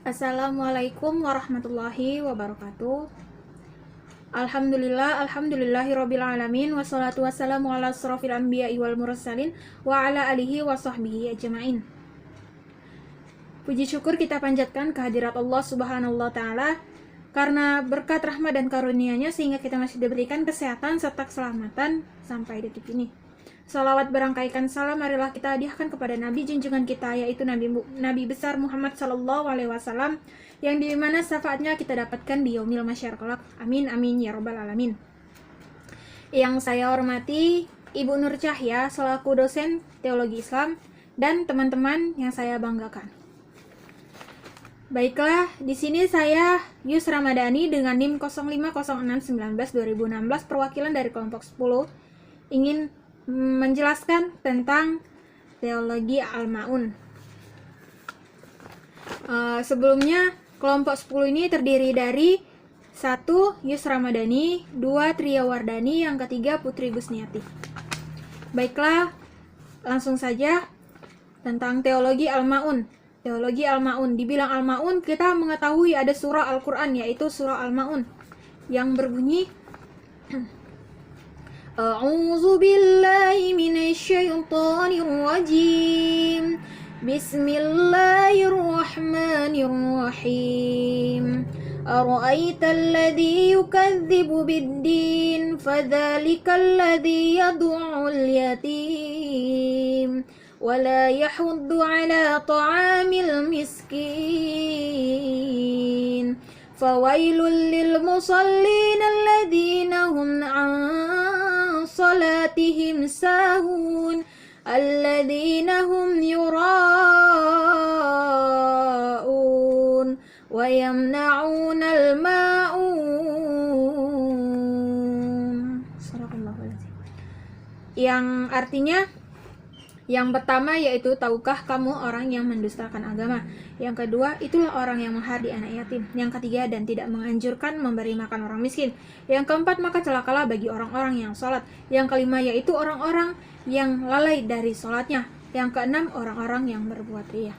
Assalamualaikum warahmatullahi wabarakatuh. Alhamdulillahirabbil alamin wassalatu wassalamu ala asrofil anbiya'i wal mursalin wa ala alihi wa sahbihi ajmain. Puji syukur kita panjatkan kehadirat Allah Subhanahu wa taala karena berkat rahmat dan karunia-Nya sehingga kita masih diberikan kesehatan serta keselamatan sampai detik ini. Salawat berangkaikan salam marilah kita hadiahkan kepada Nabi junjungan kita, yaitu Nabi besar Muhammad Sallallahu Alaihi Wasallam, yang dimana syafaatnya kita dapatkan di yaumil masyar kelak. Amin amin ya robbal alamin. Yang saya hormati Ibu Nur Cahya selaku dosen teologi Islam dan teman-teman yang saya banggakan. Baiklah, di sini saya Yus Ramadhani dengan NIM 0506192016 perwakilan dari kelompok 10 ingin menjelaskan tentang teologi Al-Ma'un. Sebelumnya kelompok 10 ini terdiri dari 1. Yus Ramadhani, 2. Tria Wardani, yang ketiga Putri Gusniati. Baiklah, langsung saja tentang teologi Al-Ma'un. Teologi Al-Ma'un, dibilang Al-Ma'un kita mengetahui ada surah Al-Quran yaitu surah Al-Ma'un yang berbunyi A'udzu billahi minasyaitonir rajim. Bismillahirrahmanirrahim. Ara'aital ladzi yukadzibu bid-din fadzalikal ladzi yad'ul yatim wa la yahuddu 'ala ta'amil miskin. Fawailul lil musallin alladzina hum 'an salatihim sahun alladzina hum yura'un wa yamna'unal ma'un. Yang artinya yang pertama yaitu, tahukah kamu orang yang mendustakan agama? Yang kedua, itulah orang yang menghardi anak yatim. Yang ketiga, dan tidak menganjurkan memberi makan orang miskin. Yang keempat, maka celakalah bagi orang-orang yang sholat. Yang kelima, yaitu orang-orang yang lalai dari sholatnya. Yang keenam, orang-orang yang berbuat riya.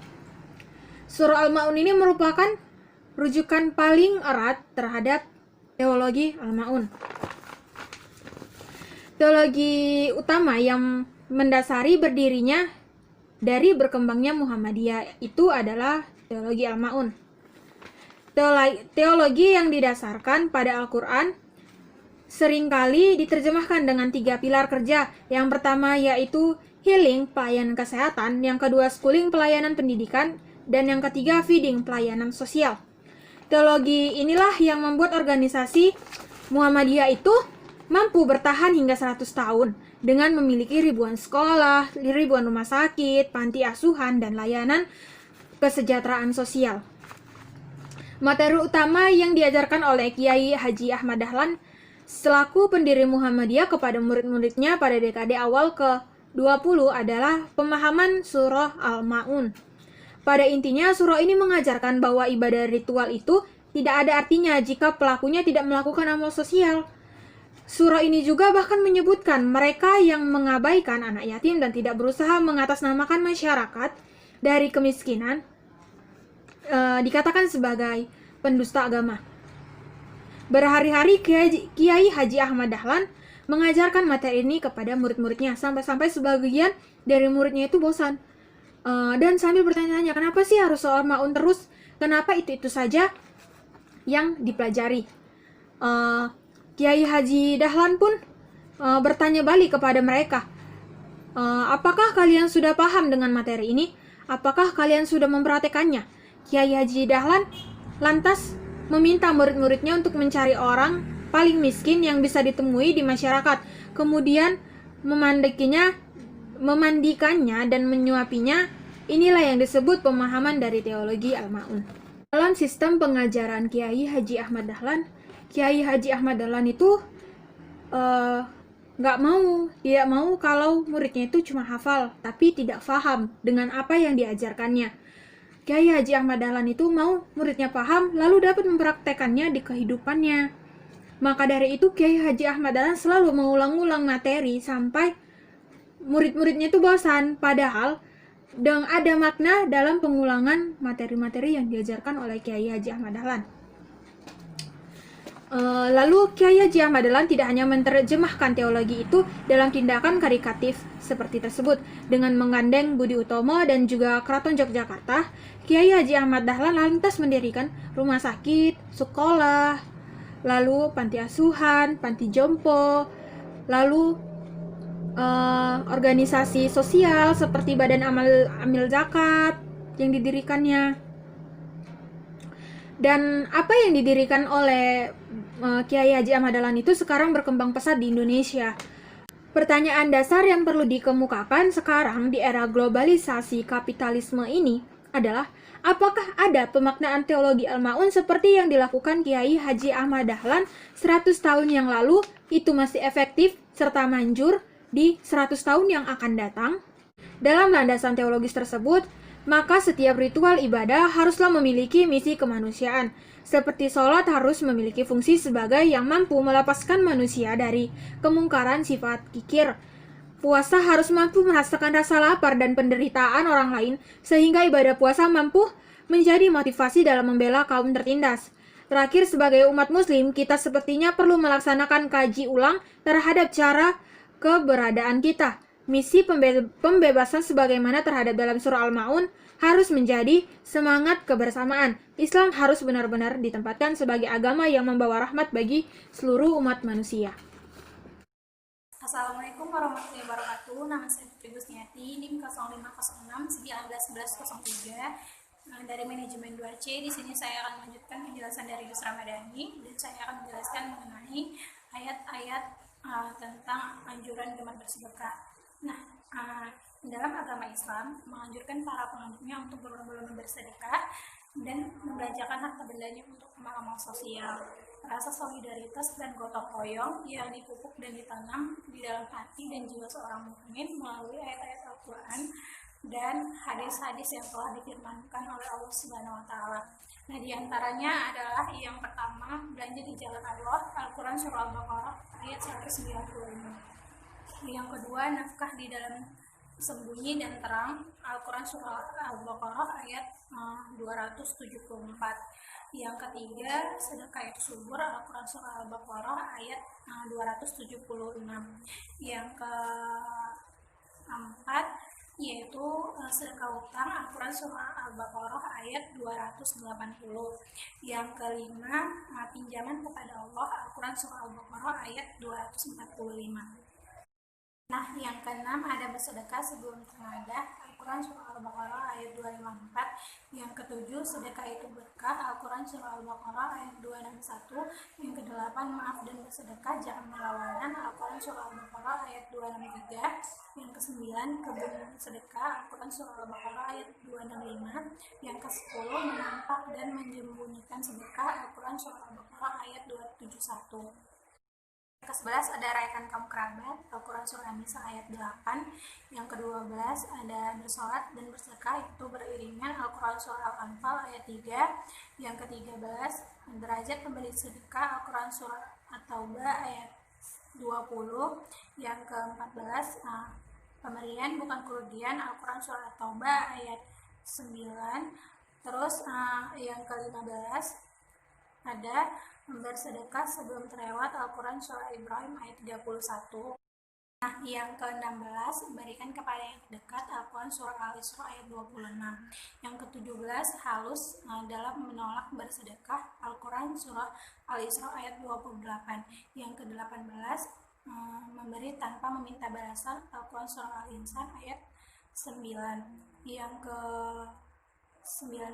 Surah Al-Ma'un ini merupakan rujukan paling erat terhadap teologi Al-Ma'un. Teologi utama yang mendasari berdirinya dari berkembangnya Muhammadiyah itu adalah teologi Al-Ma'un. Teologi yang didasarkan pada Al-Quran seringkali diterjemahkan dengan 3 pilar kerja. Yang pertama yaitu healing, pelayanan kesehatan. Yang kedua schooling, pelayanan pendidikan. Dan yang ketiga feeding, pelayanan sosial. Teologi inilah yang membuat organisasi Muhammadiyah itu mampu bertahan hingga 100 tahun dengan memiliki ribuan sekolah, ribuan rumah sakit, panti asuhan, dan layanan kesejahteraan sosial. Materi utama yang diajarkan oleh Kiai Haji Ahmad Dahlan selaku pendiri Muhammadiyah kepada murid-muridnya pada dekade awal ke-20 adalah pemahaman surah Al-Ma'un. Pada intinya, surah ini mengajarkan bahwa ibadah ritual itu tidak ada artinya jika pelakunya tidak melakukan amal sosial. Surah ini juga bahkan menyebutkan mereka yang mengabaikan anak yatim dan tidak berusaha mengatasnamakan masyarakat dari kemiskinan dikatakan sebagai pendusta agama. Berhari-hari Kiai Haji Ahmad Dahlan mengajarkan materi ini kepada murid-muridnya sampai-sampai sebagian dari muridnya itu bosan dan sambil bertanya-tanya, kenapa sih harus soal Ma'un terus? Kenapa itu saja yang dipelajari? Kiai Haji Dahlan pun bertanya balik kepada mereka, apakah kalian sudah paham dengan materi ini? Apakah kalian sudah mempraktekannya? Kiai Haji Dahlan lantas meminta murid-muridnya untuk mencari orang paling miskin yang bisa ditemui di masyarakat, kemudian memandikannya dan menyuapinya. Inilah yang disebut pemahaman dari teologi Al-Ma'un. Dalam sistem pengajaran Kiai Haji Ahmad Dahlan, Kiai Haji Ahmad Dahlan itu tidak mau kalau muridnya itu cuma hafal, tapi tidak paham dengan apa yang diajarkannya. Kiai Haji Ahmad Dahlan itu mau muridnya paham, lalu dapat mempraktekannya di kehidupannya. Maka dari itu Kiai Haji Ahmad Dahlan selalu mengulang-ulang materi sampai murid-muridnya itu bosan. Padahal Dan ada makna dalam pengulangan materi-materi yang diajarkan oleh Kiai Haji Ahmad Dahlan. Lalu Kiai Haji Ahmad Dahlan tidak hanya menerjemahkan teologi itu dalam tindakan karikatif seperti tersebut. Dengan menggandeng Budi Utomo dan juga Keraton Yogyakarta, Kiai Haji Ahmad Dahlan lantas mendirikan rumah sakit, sekolah, lalu panti asuhan, panti jompo, lalu organisasi sosial seperti Badan Amil Zakat yang didirikannya. Dan apa yang didirikan oleh Kiai Haji Ahmad Dahlan itu sekarang berkembang pesat di Indonesia. Pertanyaan dasar yang perlu dikemukakan sekarang di era globalisasi kapitalisme ini adalah apakah ada pemaknaan teologi Al-Ma'un seperti yang dilakukan Kiai Haji Ahmad Dahlan 100 tahun yang lalu itu masih efektif serta manjur di 100 tahun yang akan datang? Dalam landasan teologis tersebut, maka setiap ritual ibadah haruslah memiliki misi kemanusiaan. Seperti sholat harus memiliki fungsi sebagai yang mampu melepaskan manusia dari kemungkaran sifat kikir. Puasa harus mampu merasakan rasa lapar dan penderitaan orang lain, sehingga ibadah puasa mampu menjadi motivasi dalam membela kaum tertindas. Terakhir, sebagai umat muslim, kita sepertinya perlu melaksanakan kaji ulang terhadap cara keberadaan kita. Misi pembebasan sebagaimana terhadap dalam surah Al-Ma'un harus menjadi semangat kebersamaan. Islam harus benar-benar ditempatkan sebagai agama yang membawa rahmat bagi seluruh umat manusia. Assalamualaikum warahmatullahi wabarakatuh. Nama saya Putri Gusniati, NIM 0506-191103 dari manajemen 2C. Di sini saya akan melanjutkan penjelasan dari Gus Ramadhani dan saya akan menjelaskan mengenai ayat-ayat tentang anjuran gemar bersedekah. Nah, dalam agama Islam menganjurkan para penganutnya untuk berlomba-lomba bersedekah dan membelanjakan harta bendanya untuk amal-amal sosial. Rasa solidaritas dan gotong royong yang dipupuk dan ditanam di dalam hati dan jiwa seorang mukmin melalui ayat-ayat Al-Quran dan hadis-hadis yang telah difirmankan oleh Allah Subhanahu wa Ta'ala. Nah, diantaranya adalah yang pertama, belanja di jalan Allah, Al-Quran surah Al-Baqarah ayat 195. Yang kedua, nafkah di dalam sembunyi dan terang, Al-Quran surah Al-Baqarah ayat 274. Yang ketiga, sedekah itu subur, Al-Quran surah Al-Baqarah ayat 276. Yang keempat, yaitu sedekah utang, Al-Quran surah Al-Baqarah ayat 280. Yang kelima, pinjaman kepada Allah, Al-Quran surah Al-Baqarah ayat 245. Nah, yang keenam ada bersedekah sebelum tengadah, Al-Quran surah Al-Baqarah ayat 254. Yang ketujuh, sedekah itu berkah, Al-Quran surah Al-Baqarah ayat 261. Yang kedelapan, maaf dan bersedekah jangan melawanan, Al-Quran surah Al-Baqarah ayat 263. Yang kesembilan, kebun sedekah, Al-Quran surah Al-Baqarah ayat 265. Yang kesepuluh, menampak dan menyembunyikan sedekah, Al-Quran surah Al-Baqarah ayat 271. Ke-11 ada rayakan kaum kerabat, Al-Quran surah An-Nisa ayat 8. Yang ke-12 ada bersolat dan bersedekah itu beriringan, Al-Quran surah Al-Anfal ayat 3. Yang ke-13 derajat pemberi sedekah, Al-Quran surah At-Taubah ayat 20. Yang ke-14 pemberian bukan kerugian, Al-Quran surah At-Taubah ayat 9. Terus yang ke-15 ada bersedekah sebelum terlewat, Al-Quran surah Ibrahim ayat 31. Nah, yang ke-16 berikan kepada yang dekat, Al-Quran surah Al-Isra ayat 26. Yang ke-17 halus dalam menolak bersedekah, Al-Quran surah Al-Isra ayat 28. Yang ke-18 memberi tanpa meminta balasan, Al-Quran surah Al-Insan ayat 9. Yang ke-19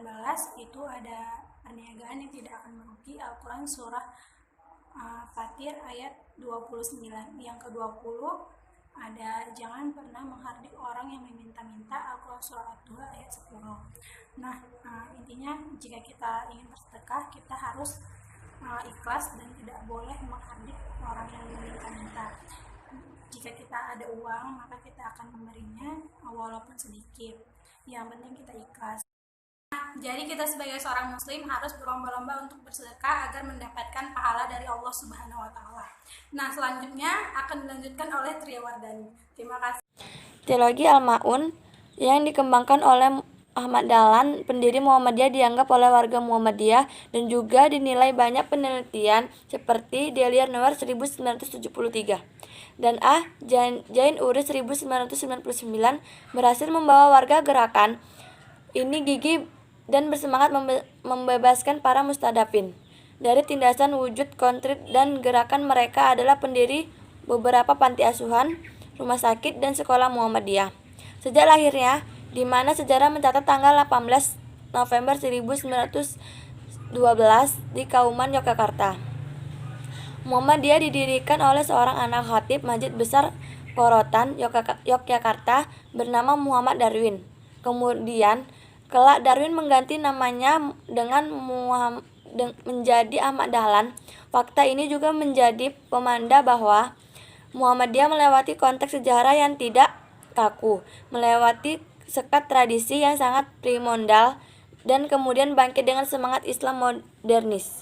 itu ada perniagaan yang tidak akan merugi, Al-Quran surah Fatir ayat 29. Yang ke-20 ada jangan pernah menghardik orang yang meminta-minta, Al-Quran surah Ad-Duha ayat 10. Nah, intinya jika kita ingin bersedekah, kita harus ikhlas dan tidak boleh menghardik orang yang meminta-minta. Jika kita ada uang, maka kita akan memberinya walaupun sedikit. Yang penting kita ikhlas. Jadi kita sebagai seorang muslim harus berlomba-lomba untuk bersedekah agar mendapatkan pahala dari Allah Subhanahu wa Ta'ala. Nah, selanjutnya akan dilanjutkan oleh Tria Wardani. Terima kasih. Teologi Al-Ma'un yang dikembangkan oleh Ahmad Dahlan, pendiri Muhammadiyah, dianggap oleh warga Muhammadiyah dan juga dinilai banyak penelitian seperti Delia Noor 1973 dan Jain Uris 1999 berhasil membawa warga gerakan ini gigih dan bersemangat membebaskan para mustadafin dari tindasan wujud konkret, dan gerakan mereka adalah pendiri beberapa panti asuhan, rumah sakit, dan sekolah Muhammadiyah. Sejak lahirnya, di mana sejarah mencatat tanggal 18 November 1912 di Kauman, Yogyakarta. Muhammadiyah didirikan oleh seorang anak khatib Masjid Besar Korotan, Yogyakarta bernama Muhammad Darwin. Kemudian, kelak Darwin mengganti namanya dengan menjadi Ahmad Dahlan. Fakta ini juga menjadi pemanda bahwa Muhammadiyah melewati konteks sejarah yang tidak kaku, melewati sekat tradisi yang sangat primordial, dan kemudian bangkit dengan semangat Islam modernis.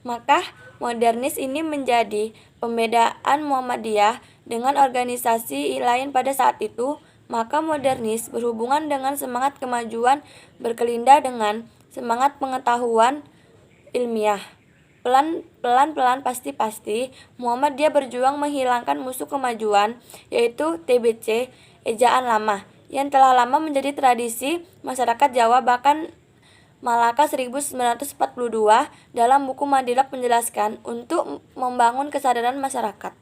Maka modernis ini menjadi pembedaan Muhammadiyah dengan organisasi lain pada saat itu. Maka modernis berhubungan dengan semangat kemajuan berkelindah dengan semangat pengetahuan ilmiah. Pelan-pelan pasti Muhammadiyah berjuang menghilangkan musuh kemajuan, yaitu TBC, ejaan lama, yang telah lama menjadi tradisi masyarakat Jawa. Bahkan Malaka 1942 dalam buku Madilak menjelaskan untuk membangun kesadaran masyarakat.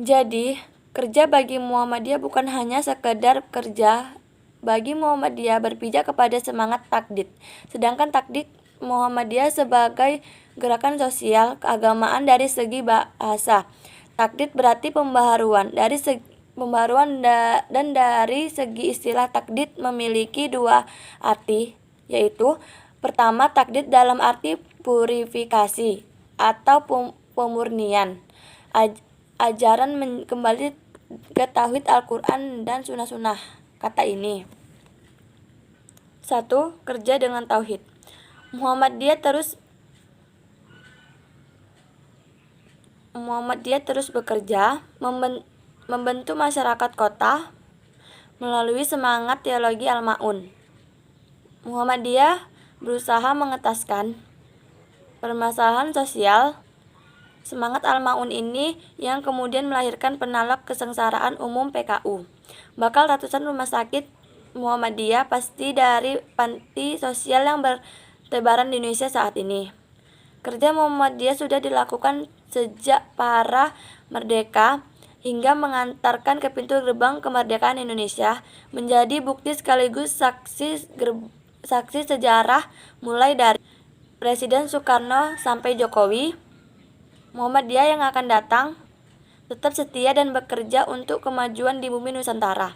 Jadi, kerja bagi Muhammadiyah bukan hanya sekedar kerja. Bagi Muhammadiyah berpijak kepada semangat takdid. Sedangkan takdid Muhammadiyah sebagai gerakan sosial keagamaan dari segi bahasa. Takdid berarti pembaharuan. Dan dari segi istilah, takdid memiliki dua arti, yaitu pertama, takdid dalam arti purifikasi atau pemurnian. Ajaran kembali ke tauhid Al-Quran dan sunnah-sunnah. Kata ini 1. Kerja dengan tauhid. Muhammadiyah terus bekerja membentuk masyarakat kota melalui semangat teologi Al-Ma'un. Muhammadiyah berusaha mengetaskan permasalahan sosial. Semangat Al-Ma'un ini yang kemudian melahirkan penolak kesengsaraan umum PKU. Bakal ratusan rumah sakit Muhammadiyah pasti dari panti sosial yang bertebaran di Indonesia saat ini. Kerja Muhammadiyah sudah dilakukan sejak para merdeka hingga mengantarkan ke pintu gerbang kemerdekaan Indonesia, menjadi bukti sekaligus saksi sejarah mulai dari Presiden Soekarno sampai Jokowi. Muhammadiyah yang akan datang tetap setia dan bekerja untuk kemajuan di bumi Nusantara.